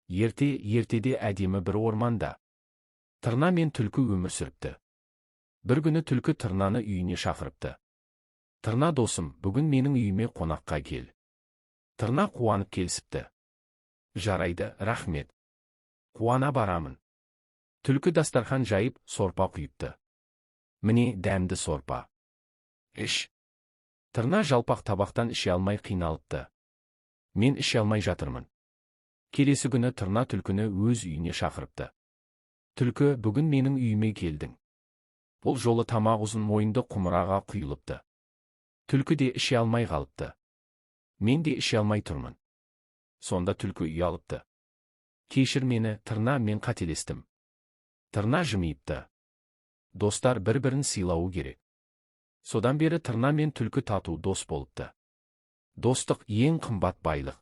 Ертеде әдемі бір орманда тырна мен түлкі өмір сүріпті. Бір күні түлкі тырнаны үйіне шақырыпты. Тырна досым, бүгін менің үйіме қонаққа кел. Тырна қуанып келісіпті. Жарайды, рахмет. Қуана барамын. Түлкі дастархан жайып, сорпа құйыпты. Міне дәмді сорпа. Іш. Тырна жалпақ табақтан іше алмай қиналыпты. Мен іше алмай жатырмын. Келесі күні тырна түлкіні өз үйіне шақырыпты. Түлкі, бүгін менің үйіме келдің. Бұл жолы тамақ ұзын мойынды құмыраға құйылыпты. Түлкі де іше алмай қалыпты. Мен де іше алмай тұрмын. Сонда түлкі ұялыпты. Кешір мені, тырна, мен қателестім. Тырна жымиыпты. Достар бір-бірін сыйлауы керек. Содан бері тырна мен түлкі тату дос болыпты. Достық ең қымбат байлық.